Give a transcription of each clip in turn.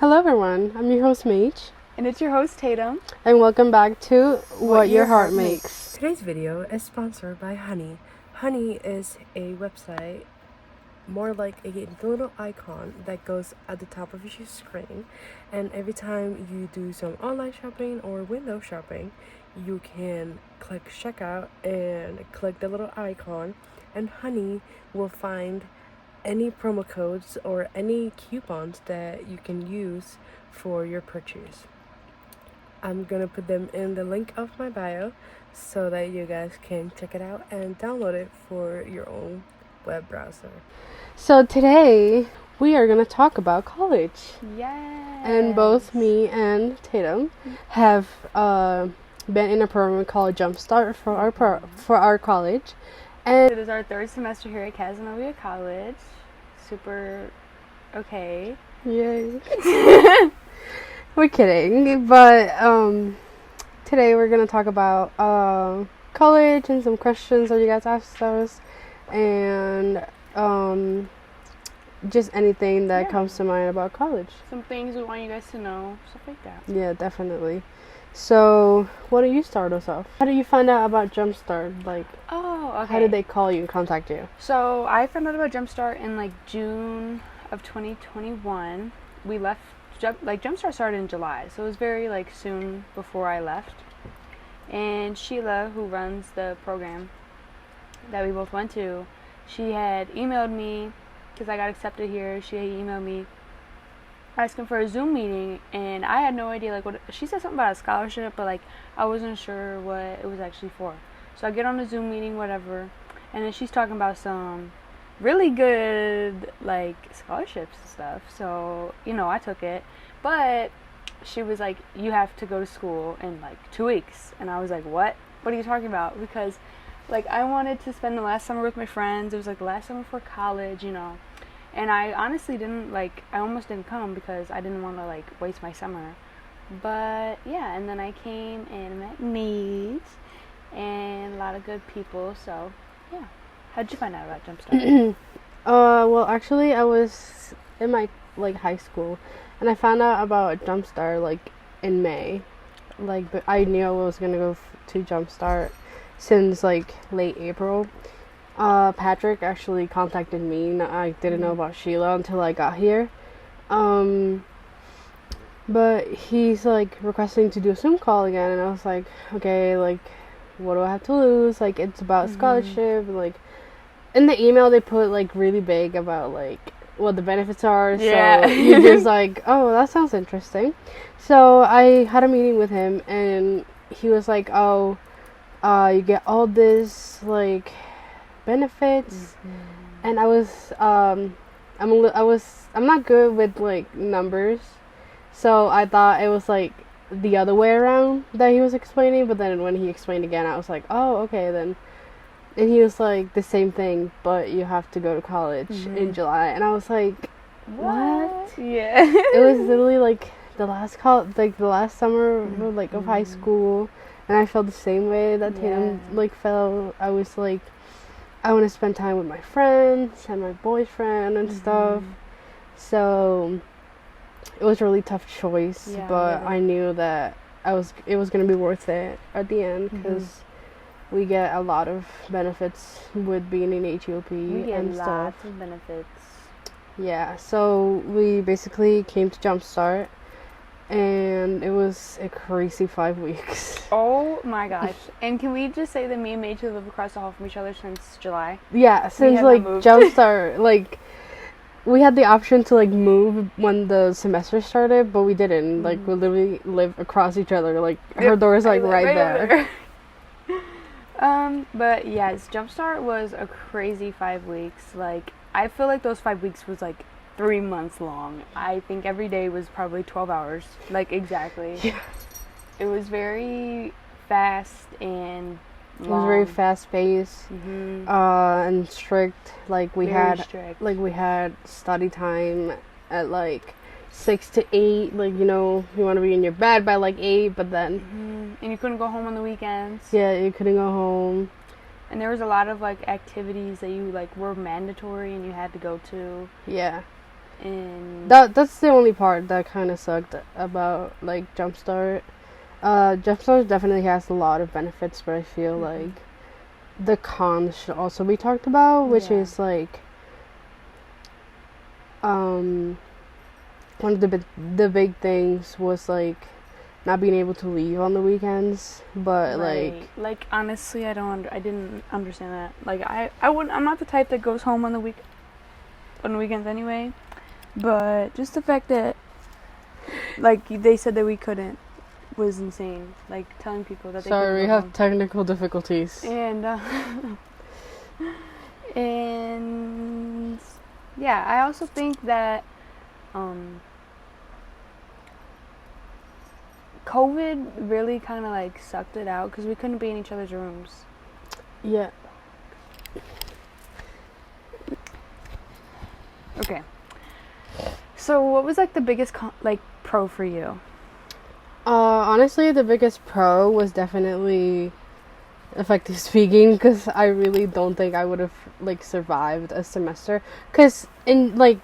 Hello everyone, I'm your host Mage. And it's your host Tatum. And welcome back to What Your Heart Makes. Today's video is sponsored by Honey. Honey is a website, more like a little icon that goes at the top of your screen. And every time you do some online shopping or window shopping, you can click checkout and click the little icon. And Honey will find any promo codes or any coupons that you can use for your purchase. I'm gonna put them in the link of my bio so that you guys can check it out and download it for your own web browser. So today we are gonna talk about college. Yes. And both me and Tatum have been in a program called Jumpstart for our college. And it is our third semester here at Casanova College. Super okay. Yay. We're kidding, but today we're gonna talk about college and some questions that you guys asked us, and just anything that comes to mind about college. Some things we want you guys to know, stuff like that. Yeah, definitely. So, why don't you start us off? How did you find out about Jumpstart? Like, okay. How did they call you and contact you? So, I found out about Jumpstart in June of 2021. We left, Jumpstart started in July, so it was very soon before I left. And Sheila, who runs the program that we both went to, she had emailed me, because I got accepted here. She had emailed me asking for a Zoom meeting, and I had no idea what she said, something about a scholarship, but I wasn't sure what it was actually for. So I get on the Zoom meeting, whatever, and then she's talking about some really good scholarships and stuff. So I took it, but she was like, you have to go to school in 2 weeks, and I was like, what are you talking about? Because I wanted to spend the last summer with my friends. It was the last summer for college, and I honestly didn't I almost didn't come because I didn't want to waste my summer. But yeah, and then I came and met Needs and a lot of good people. So yeah. How'd you find out about Jumpstart? Well, actually, I was in my high school, and I found out about Jumpstart in May. But I knew I was gonna go to Jumpstart since late April. Patrick actually contacted me. I didn't know about Sheila until I got here. But he's requesting to do a Zoom call again, and I was like, okay, what do I have to lose? It's about scholarship. In the email they put really big about what the benefits are. Yeah. So you're just oh, that sounds interesting. So I had a meeting with him, and he was like, oh, you get all this benefits, and I was I'm not good with numbers, so I thought it was the other way around that he was explaining. But then when he explained again, I was like, oh, okay then. And he was like, the same thing, but you have to go to college in July. And I was like, what? Yeah. It was literally the last the last summer of high school, and I felt the same way that Tatum felt. I was I want to spend time with my friends and my boyfriend and stuff. So it was a really tough choice, but really. I knew that it was going to be worth it at the end, because we get a lot of benefits with being in HEOP and stuff. Lots of benefits. Yeah, so we basically came to Jumpstart, and it was a crazy 5 weeks. Oh my gosh. And can we just say that me and Mage live across the hall from each other since July? Yeah, since Jumpstart, we had the option to move when the semester started, but we didn't. We literally live across each other. Her door is right there. But yes, Jumpstart was a crazy 5 weeks. I feel those 5 weeks was 3 months long. I think every day was probably 12 hours. Exactly. Yeah. It was very fast and long. It was very fast paced, and strict. We had study time at 6 to 8. You want to be in your bed by 8, but then and you couldn't go home on the weekends. Yeah, you couldn't go home. And there was a lot of activities that you were mandatory and you had to go to. Yeah. And that's the only part that kind of sucked about like Jumpstart. Jumpstart definitely has a lot of benefits, but I feel like the cons should also be talked about, which is like one of the big things was like not being able to leave on the weekends, but like honestly, I didn't understand that. Like I'm not the type that goes home on the weekends anyway, but just the fact that like they said that we couldn't was insane. Like telling people that they couldn't sorry, we go have home. technical difficulties. And and yeah, I also think that COVID really kind of like sucked it out because we couldn't be in each other's rooms. Yeah. Okay. So what was like the biggest pro for you? Honestly, the biggest pro was definitely effective speaking, because I really don't think I would have like survived a semester. Because in like,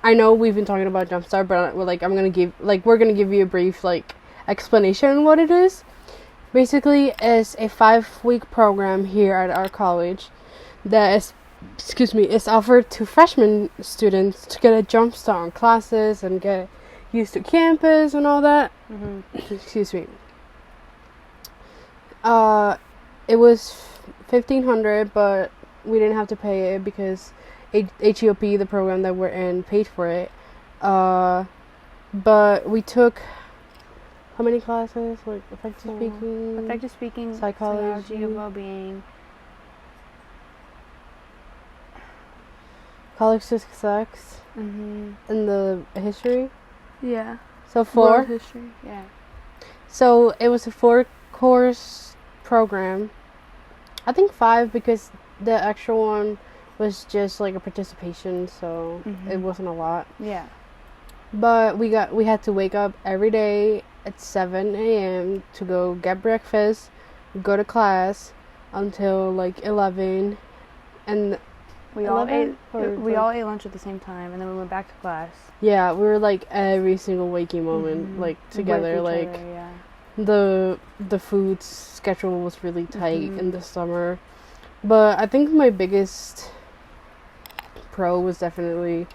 I know we've been talking about Jumpstart, but we're gonna give you a brief like explanation on what it is. Basically, it's a 5-week program here at our college that is offered to freshman students to get a jump start on classes and get used to campus and all that. Excuse me. It was $1,500, but we didn't have to pay it because HEOP, the program that we're in, paid for it. But we took how many classes? Like effective speaking, psychology of well-being, college success, and the history. Yeah. So 4. World history. Yeah. So it was a 4-course program. I think 5 because the extra one was just like a participation, so it wasn't a lot. Yeah. But we had to wake up every day at 7 a.m. to go get breakfast, go to class until like 11, and we all ate lunch at the same time, and then we went back to class. Yeah, we were like every single waking moment like together. Like the food schedule was really tight in the summer, but I think my biggest pro was definitely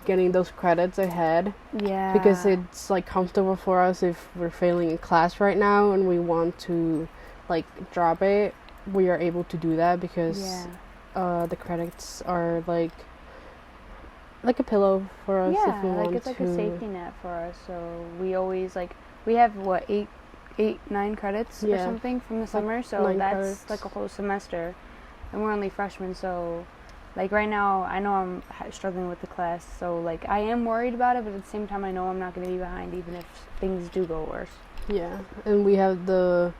getting those credits ahead. Yeah. Because it's like comfortable for us if we're failing in class right now and we want to like drop it, we are able to do that because the credits are like a pillow for us if we want it's like to. a safety net for us. So we always we have 9 credits or something from the summer, so that's credits. Like a whole semester, and we're only freshmen, so like right now I know I'm struggling with the class, so like I am worried about it, but at the same time I know I'm not going to be behind even if things do go worse. Yeah, and we have the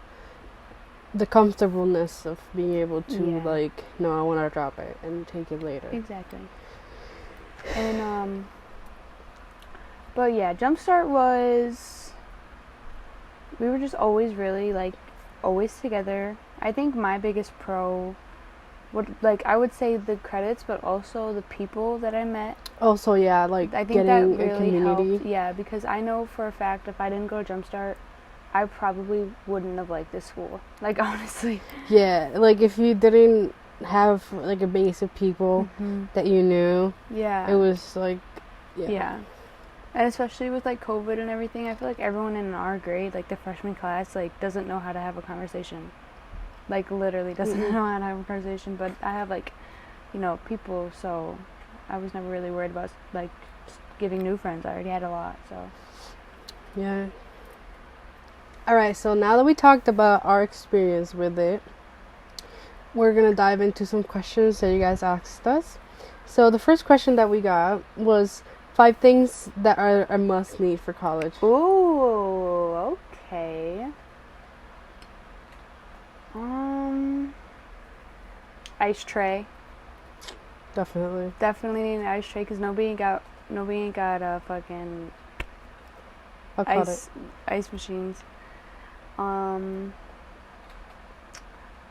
comfortableness of being able to like, no, I want to drop it and take it later. Exactly. And but yeah, Jumpstart we were just always really like always together. I think my biggest pro I would say the credits, but also the people that I met. Also, yeah, like I think that really helped. Yeah, because I know for a fact if I didn't go to Jumpstart, I probably wouldn't have liked this school. Like honestly. Yeah, like if you didn't have like a base of people that you knew. Yeah. It was like. Yeah. And especially with like COVID and everything, I feel like everyone in our grade, like the freshman class, like doesn't know how to have a conversation. Like literally doesn't know how to have a conversation, but I have like, people, so I was never really worried about like giving new friends. I already had a lot, so. Yeah. Alright, so now that we talked about our experience with it, we're gonna dive into some questions that you guys asked us. So the first question that we got was 5 things that are a must need for college. Ooh, okay. Ice tray. Definitely need an ice tray because nobody ain't got a fucking ice machines. A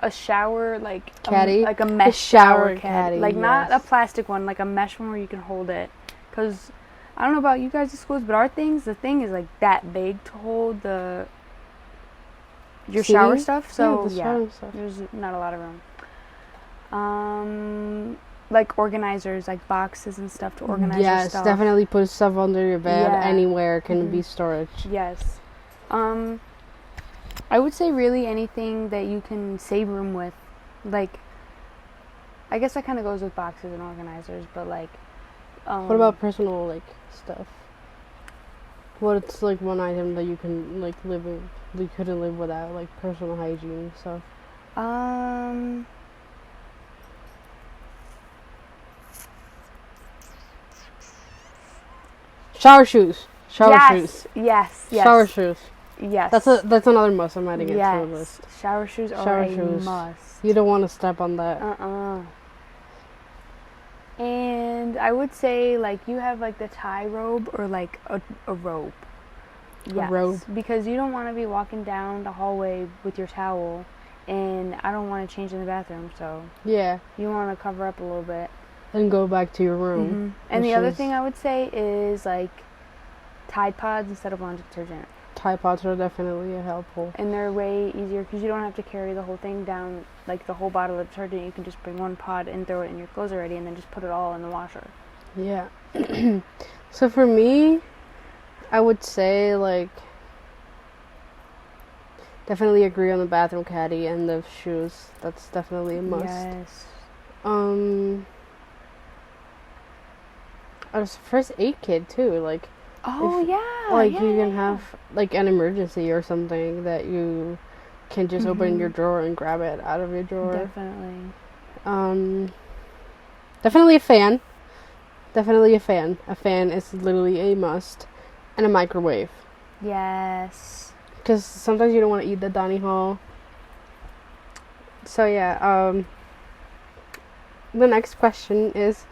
shower caddy, like a mesh shower caddy, like not a plastic one, like a mesh one where you can hold it. Because I don't know about you guys' schools, but the thing is like that big to hold your shower stuff. So shower stuff. There's not a lot of room. Like organizers, like boxes and stuff to organize your stuff. Yes, definitely put stuff under your bed. Anywhere can be storage. Yes. I would say really anything that you can save room with. Like, I guess that kind of goes with boxes and organizers, but like... what about personal, like, stuff? What's, like, one item that you can, like, you couldn't live without, like, personal hygiene stuff? Shower shoes. Yes. Shower shoes. Yes. That's another must. I'm adding it to the list. Shower shoes are a must. You don't want to step on that. And I would say, like, you have, like, the tie robe or, like, a robe. Yes. A robe. Because you don't want to be walking down the hallway with your towel, and I don't want to change in the bathroom, so... Yeah. You want to cover up a little bit. And go back to your room. Mm-hmm. And the other thing I would say is, like, Tide Pods instead of laundry detergent. Tide Pods are definitely helpful. And they're way easier because you don't have to carry the whole thing down, like the whole bottle of detergent. You can just bring one pod and throw it in your clothes already and then just put it all in the washer. Yeah. So for me, I would say, like, definitely agree on the bathroom caddy and the shoes. That's definitely a must. Yes. A first aid kit too, like... Oh, you can have, like, an emergency or something that you can just open your drawer and grab it out of your drawer. Definitely. Definitely a fan. Definitely a fan. A fan is literally a must. And a microwave. Yes. Because sometimes you don't want to eat the dining hall. So, yeah, the next question is...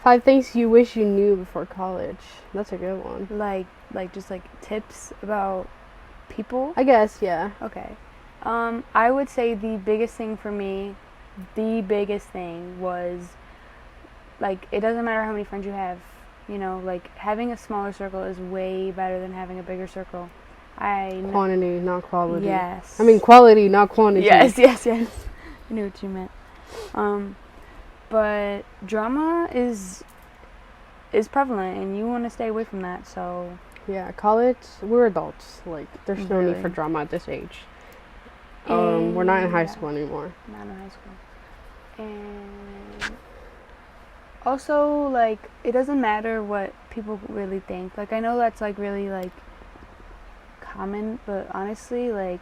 5 things you wish you knew before college. That's a good one. Like just like tips about people? I guess, yeah. Okay. I would say the biggest thing for me, was, like, it doesn't matter how many friends you have, you know, like, having a smaller circle is way better than having a bigger circle. Quantity, not quality. Yes. I mean, quality, not quantity. Yes. I knew what you meant. But drama is prevalent, and you want to stay away from that, so... Yeah, college, we're adults. Like, there's no need for drama at this age. We're not in high school anymore. Not in high school. And also, like, it doesn't matter what people really think. Like, I know that's, like, really, like, common, but honestly, like,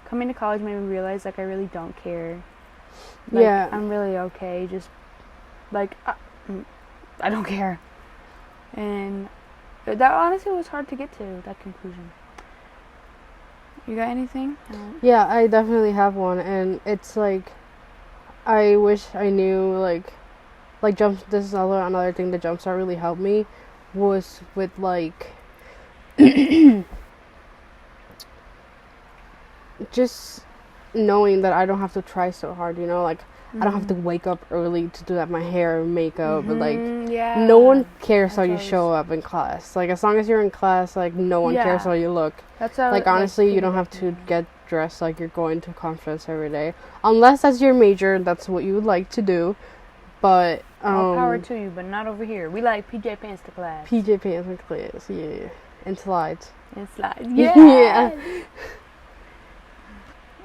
coming to college made me realize, like, I really don't care. Like, yeah. I'm really okay. Just, like, I don't care. And that honestly was hard to get to, that conclusion. You got anything? Yeah, I definitely have one. And it's, like, I wish I knew, like this is another thing that Jumpstart really helped me, was with, like, just knowing that I don't have to try so hard, you know, like, I don't have to wake up early to do that, my hair and makeup, but, like, no one cares how you show up in class. Like, as long as you're in class, like, no one cares how you look. That's how, like, honestly, you don't have to get dressed like you're going to conference every day. Unless that's your major, that's what you would like to do. But, all power to you, but not over here. We like PJ pants to class. PJ pants to class, yeah. And slides. Yeah.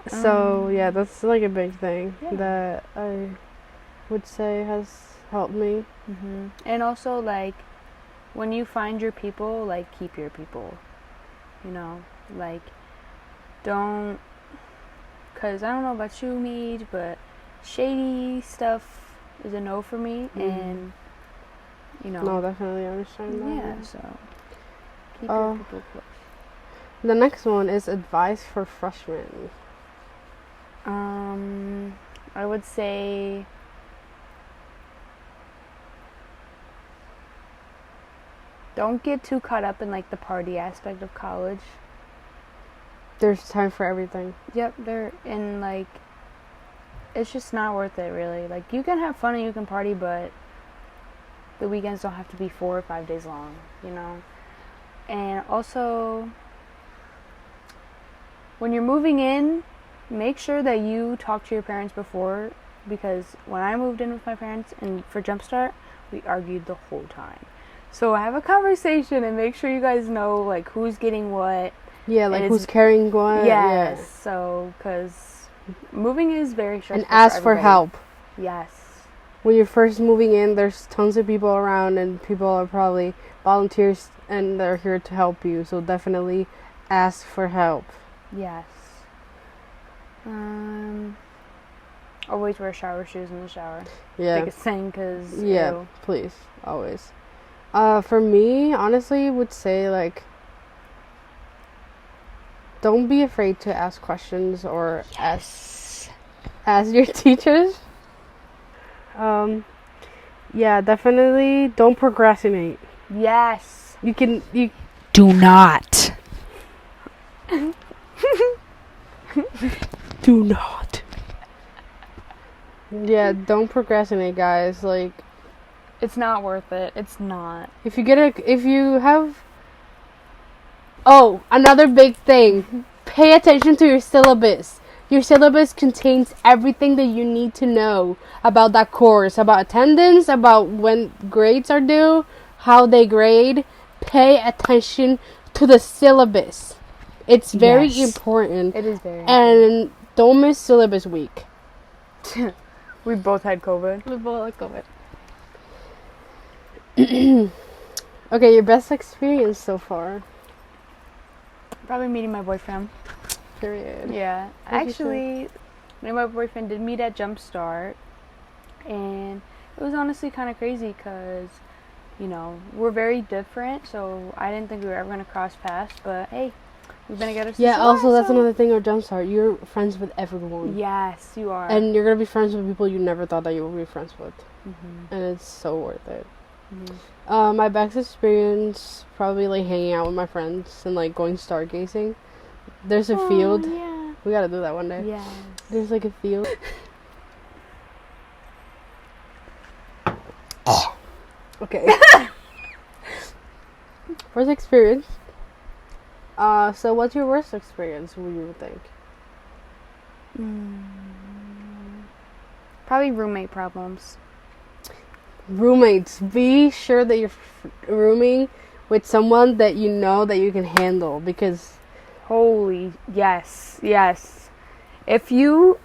So, yeah, that's, like, a big thing that I would say has helped me. Mm-hmm. And also, like, when you find your people, like, keep your people. You know? Like, don't... Because I don't know about you, Mead, but shady stuff is a no for me. And, you know... No, definitely understand that. Yeah, so... Keep your people close. The next one is advice for freshmen. I would say don't get too caught up in, like, the party aspect of college. There's time for everything. Yep, and, like, it's just not worth it, really. Like, you can have fun and you can party, but the weekends don't have to be 4 or 5 days long, you know. And also, when you're moving in, make sure that you talk to your parents before, because when I moved in with my parents and for Jumpstart, we argued the whole time. So have a conversation and make sure you guys know, like, who's getting what. Yeah, like who's carrying what. Yes. Yeah. So, because moving is very stressful. And ask for everybody. help. Yes. When you're first moving in, there's tons of people around, and people are probably volunteers, and they're here to help you. So definitely ask for help. Yes. Always wear shower shoes in the shower. Yeah. Biggest thing, because please, always. For me, honestly, would say, like, don't be afraid to ask questions or ask your teachers. Yeah, definitely don't procrastinate. Yes. You do not. Do not. Yeah, don't procrastinate, guys. Like, it's not worth it. It's not. If you have... Oh, another big thing. Pay attention to your syllabus. Your syllabus contains everything that you need to know about that course, about attendance, about when grades are due, how they grade. Pay attention to the syllabus. It's very important. It is very important. And don't miss syllabus week. We both had COVID. We both had COVID. Okay, your best experience so far? Probably meeting my boyfriend. Period. Yeah. Actually, me and my boyfriend did meet at Jumpstart. And it was honestly kind of crazy because, you know, we're very different. So I didn't think we were ever going to cross paths. But hey, we've been together since also that's another thing with Jumpstart. You're friends with everyone. Yes, you are. And you're going to be friends with people you never thought that you would be friends with. Mm-hmm. And it's so worth it. Mm-hmm. My best experience, probably, like, hanging out with my friends and, like, going stargazing. There's a field. Yeah. We gotta do that one day. Yes. There's, like, a field. Okay. First experience. So what's your worst experience, would you think? Probably roommate problems. Roommates. Be sure that you're rooming with someone that you know that you can handle, because... Holy, yes. If you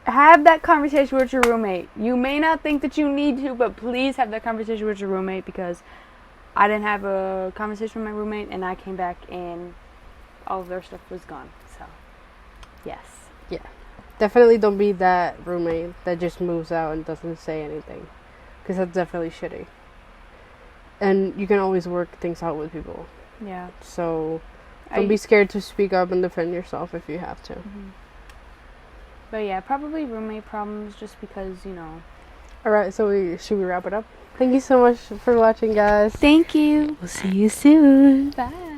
have that conversation with your roommate, you may not think that you need to, but please have that conversation with your roommate, because I didn't have a conversation with my roommate, and I came back and all of their stuff was gone. So, yes. Yeah. Definitely don't be that roommate that just moves out and doesn't say anything, because that's definitely shitty. And you can always work things out with people. Yeah. So... Don't be scared to speak up and defend yourself if you have to. Mm-hmm. But yeah, probably roommate problems, just because, you know. Alright, so should we wrap it up? Thank you so much for watching, guys. Thank you. We'll see you soon. Bye.